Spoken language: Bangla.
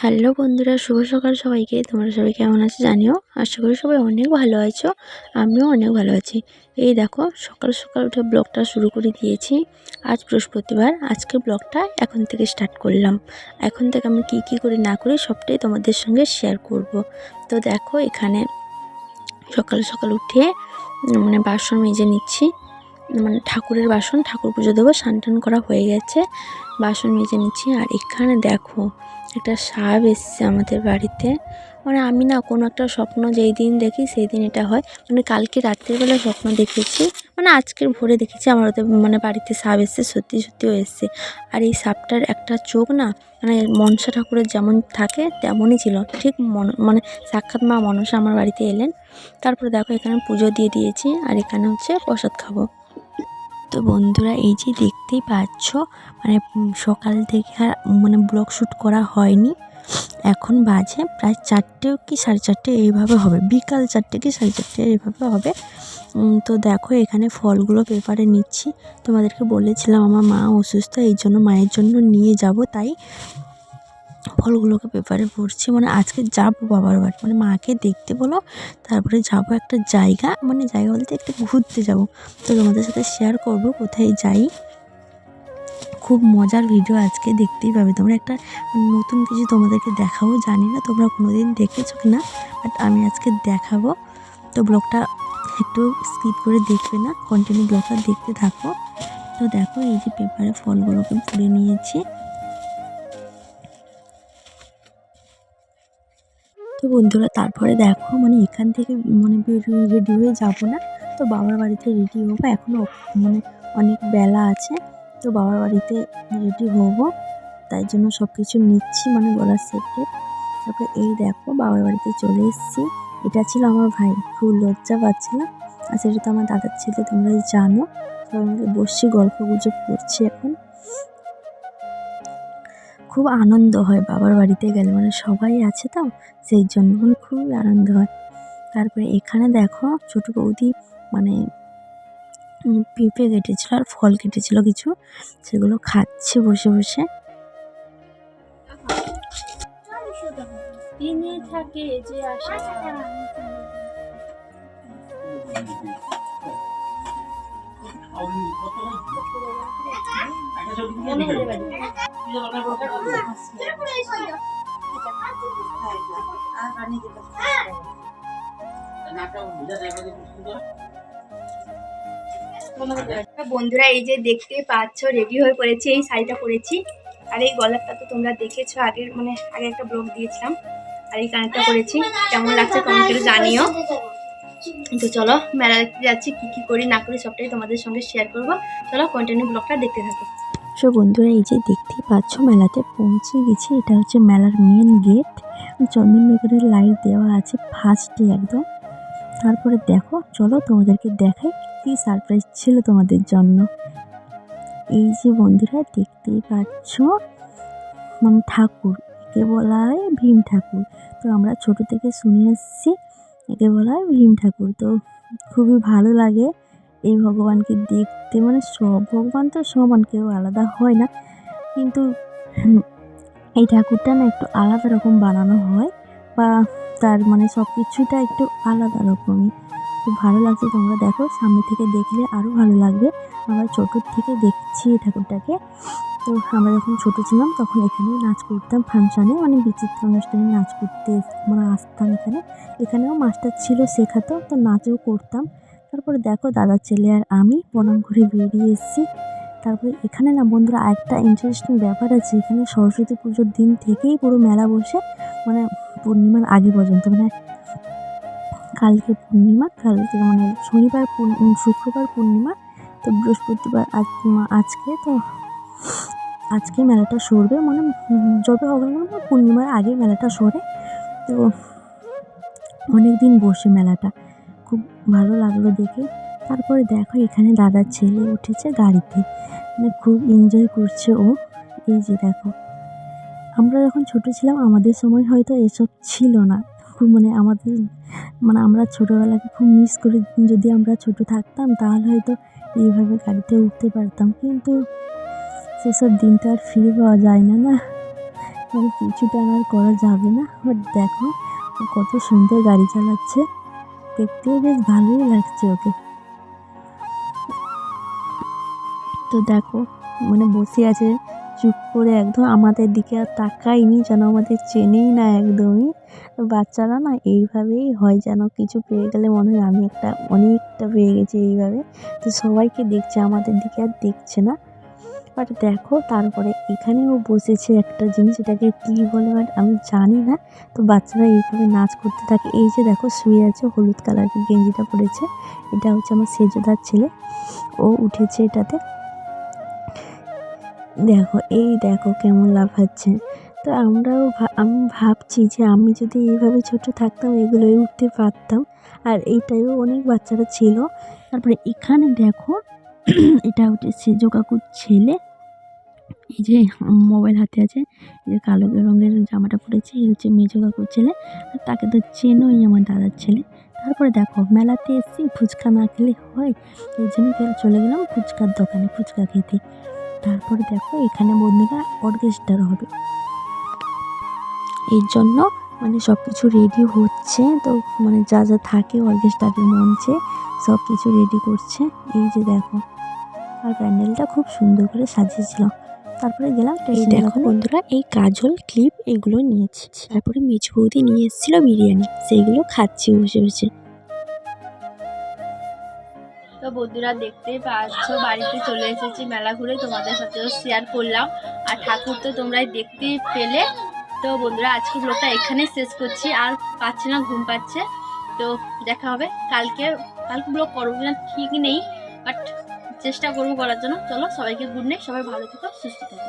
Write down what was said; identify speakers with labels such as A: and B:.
A: হ্যালো বন্ধুরা, শুভ সকাল সবাইকে। তোমরা সবাই কেমন আছো জানিও। আশা করি সবাই অনেক ভালো আছো, আমিও অনেক ভালো আছি। এই দেখো, সকাল সকাল উঠে ব্লগটা শুরু করে দিয়েছি। আজ বৃহস্পতিবার, আজকে ব্লগটা এখন থেকে স্টার্ট করলাম। এখন থেকে আমি কি করি না করি সবটাই তোমাদের সঙ্গে শেয়ার করব। তো দেখো, এখানে সকাল সকাল উঠে বাসন মেজে নিচ্ছি। ঠাকুরের বাসন, ঠাকুর পুজো দেবো। স্নান টান করা হয়ে গেছে, বাসন মেজে নিচ্ছি। আর এখানে দেখো, একটা সাপ এসছে আমাদের বাড়িতে। আমি না কোনো একটা স্বপ্ন যেই দিন দেখি সেই দিন এটা হয়। কালকে রাত্রিবেলা স্বপ্ন দেখেছি, আজকের ভোরে দেখেছি আমার ওদের বাড়িতে সাপ এসছে, সত্যি সত্যিও এসছে। আর এই সাপটার একটা চোখ না, মনসা ঠাকুরের যেমন থাকে তেমনই ছিল, ঠিক সাক্ষাৎ মা মনসা আমার বাড়িতে এলেন। তারপরে দেখো, এখানে পুজো দিয়ে দিয়েছি, আর এখানে হচ্ছে প্রসাদ খাবো। তো বন্ধুরা, এই যে দেখতেই পাচ্ছ, সকাল থেকে আর ব্লগ শ্যুট করা হয়নি। এখন বাজে প্রায় 4টে কি 4:30 এইভাবে হবে, বিকাল 4টে কি 4:30 এইভাবে হবে। তো দেখো, এখানে ফলগুলো পেপারে নিচ্ছি। তোমাদেরকে বলেছিলাম আমার মা অসুস্থ, এই জন্য মায়ের জন্য নিয়ে যাব, তাই ফলগুলোকে পেপারে ভরছি। আজকে যাবো বাবার বাড়ি, মাকে দেখতে বলো, তারপরে যাব একটা জায়গা, জায়গা বলতে একটু ঘুরতে যাব। তো তোমাদের সাথে শেয়ার করব কোথায় যাই। খুব মজার ভিডিও আজকে দেখতেই পাবে তোমরা। একটা নতুন কিছু তোমাদেরকে দেখাবো, জানি না তোমরা কোনোদিন দেখেছো কি না, বাট আমি আজকে দেখাবো। তো ব্লগটা একটু স্কিপ করে দেখবে না, কন্টিনিউ ব্লগটা দেখতে থাকো। তো দেখো, এই যে পেপারে ফলগুলোকে পুড়ে নিয়েছি। তো বন্ধুরা, তারপরে দেখো, এখান থেকে রেডি হয়ে যাবো না, তো বাবার বাড়িতে রেডি হবো। এখনও অনেক বেলা আছে, তো বাবার বাড়িতে রেডি হবো, তাই জন্য সব কিছু নিচ্ছি, গলার সেটে। তারপরে এই দেখো, বাবার বাড়িতে চলে এসেছি। এটা ছিল আমার ভাই, খুব লজ্জা পাচ্ছিলাম। আর সেটা তো আমার দাদার ছেলে, তোমরাই জানো। সবাই মিলে বসছি, গল্প গুজব করছি এখন। খুব আনন্দ হয় বাবার বাড়িতে গেলে, সবাই আছে তো, সেই জন্য খুবই আনন্দ হয়। তারপরে এখানে দেখো, ছোটো বৌদি পেঁপে কেটেছিল আর ফল কেটেছিল কিছু, সেগুলো খাচ্ছে বসে বসে। থাকে যে আশা বন্ধুরা, এই যে দেখতে পাচ্ছ, রেডি হয়ে পড়েছি। এই শাড়িটা পরেছি, আর এই গলারটা তো তোমরা দেখেছো আগের আগে একটা ব্লগ দিয়েছিলাম। আর এই কানেরটা করেছি, কেমন লাগছে কমেন্ট করে জানিও। তো চলো, মেলা দেখতে যাচ্ছি, কি করি না করি সবটাই তোমাদের সঙ্গে শেয়ার করবো। চলো, কন্টিনিউ ব্লগটা দেখতে থাকো। সো বন্ধুরা, এই যে দেখতেই পাচ্ছ, মেলাতে পৌঁছে গেছি। এটা হচ্ছে মেলার মেন গেট, চন্দননগরের লাইট দেওয়া আছে ফার্স্টে একদম। তারপরে দেখো, চলো তোমাদেরকে দেখাই কি সারপ্রাইজ ছিল তোমাদের জন্য। এই যে বন্ধুরা, দেখতেই পাচ্ছ, ঠাকুর, একে বলা হয় ভীম ঠাকুর। তো আমরা ছোট থেকে শুনে এসেছি একে বলা হয় ভীম ঠাকুর। তো খুবই ভালো লাগে এই ভগবানকে দেখতে। সব ভগবান তো সমান, কেউ আলাদা হয় না, কিন্তু এই ঠাকুরটা না একটু আলাদা রকম বানানো হয়, বা তার সব কিছুটা একটু আলাদা রকমই। খুব ভালো লাগছে, তোমরা দেখো, সামনে থেকে দেখলে আরও ভালো লাগবে। আমরা ছোটোর থেকে দেখছি এই ঠাকুরটাকে। তো আমরা যখন ছোটো ছিলাম তখন এখানেই নাচ করতাম, ফাংশানে, বিচিত্র অনুষ্ঠানে নাচ করতে আসতাম এখানেও মাস্টার ছিল, শেখাতো, তো নাচও করতাম। তারপরে দেখো, দাদার ছেলে আর আমি প্রণাম করে বেরিয়ে এসেছি। তারপরে এখানে না বন্ধুরা, একটা ইন্টারেস্টিং ব্যাপার আছে। এখানে সরস্বতী পুজোর দিন থেকেই পুরো মেলা বসে, পূর্ণিমার আগে পর্যন্ত। কালকে পূর্ণিমা, কালকে শনিবার শুক্রবার পূর্ণিমা, তো বৃহস্পতিবার আজকে, তো আজকে মেলাটা সরবে, যবে হবে না, পূর্ণিমার আগে মেলাটা সরে। তো অনেক দিন বসে মেলাটা, খুব ভালো লাগলো দেখে। তারপরে দেখো, এখানে দাদার ছেলে উঠেছে গাড়িতে, খুব এনজয় করছে ও। এই যে দেখো, আমরা যখন ছোটো ছিলাম আমাদের সময় হয়তো এসব ছিল না। খুব আমাদের আমরা ছোটোবেলাকে খুব মিস করি। যদি আমরা ছোটো থাকতাম তাহলে হয়তো এইভাবে গাড়িতে উঠতে পারতাম, কিন্তু সেসব দিন তো আর ফিরে পাওয়া যায় না, না। মানে পিছু টানার করা যাবে না। বাট দেখো ও কত সুন্দর গাড়ি চালাচ্ছে, দেখতেও বেশ ভালোই লাগছে ওকে। তো দেখো মানে বসে আছে চুপ করে, একদম আমাদের দিকে আর তাকায়নি, যেন আমাদের চেনেই না একদমই। তো বাচ্চারা না এইভাবেই হয়, যেন কিছু পেয়ে গেলে মনে হয় আমি একটা অনেকটা পেয়ে গেছি এইভাবে। তো সবাইকে দেখছে, আমাদের দিকে আর দেখছে না। বাট দেখো তারপরে এখানেও বসেছে একটা জিনিস, এটাকে কী বলে বাট আমি জানি না। তো বাচ্চারা এইভাবে নাচ করতে থাকে। এই যে দেখো শুয়ে আছে, হলুদ কালারের গেঞ্জিটা পরেছে, এটা হচ্ছে আমার সেজদার ছেলে, ও উঠেছে এটাতে। দেখো এই দেখো কেমন লাফাচ্ছে। তো আমি ভাবছি যে আমি যদি এইভাবে ছোট থাকতাম এগুলোই উঠতে পারতাম। আর এইটাইও অনেক বাচ্চারা ছিল। তারপরে এখানে দেখো এটা হচ্ছে সেজো কাকুর ছেলে, এই যে মোবাইল হাতে আছে, এই যে কালো রঙের জামাটা পরেছে, এই হচ্ছে মেজো কাকুর ছেলে। আর তাকে তো চেনোই, আমার দাদার ছেলে। তারপরে দেখো মেলাতে এসেছি, ফুচকা না খেলে হয়, এই জন্য চলে গেলাম ফুচকার দোকানে ফুচকা খেতে। তারপরে দেখো এখানে বন্ধুরা অর্কেস্ট্রা হবে, এর জন্য মানে সব কিছু রেডি হচ্ছে। তো মানে যা যা থাকে অর্কেস্ট্রার মঞ্চে সব কিছু রেডি করছে, এই যে দেখো। আর প্যান্ডেলটা খুব সুন্দর করে সাজিয়েছিল। তারপরে গেলাম, এই দেখো বন্ধুরা এই কাজল ক্লিপ এগুলো নিয়েছি। তারপরে মেজো বৌদি নিয়ে এসেছিলো বিরিয়ানি, সেইগুলো খাচ্ছি বসে বসে। তো বন্ধুরা দেখতেই পাচ্ছ বাড়িতে চলে এসেছি মেলা ঘুরে, তোমাদের সাথেও শেয়ার করলাম। আর ঠাকুর তো তোমরাই দেখতেই পেলে। তো বন্ধুরা আজকে ব্লগটা এখানে শেষ করছি, আর পাচ্ছি না, ঘুম পাচ্ছে। তো দেখা হবে কালকে ব্লগ করবো কিনা ঠিক নেই, বাট চেষ্টা করবো করার জন্য। চলো সবাইকে গুড নাইট, সবাই ভালো থেকো, সুস্থ থেকো।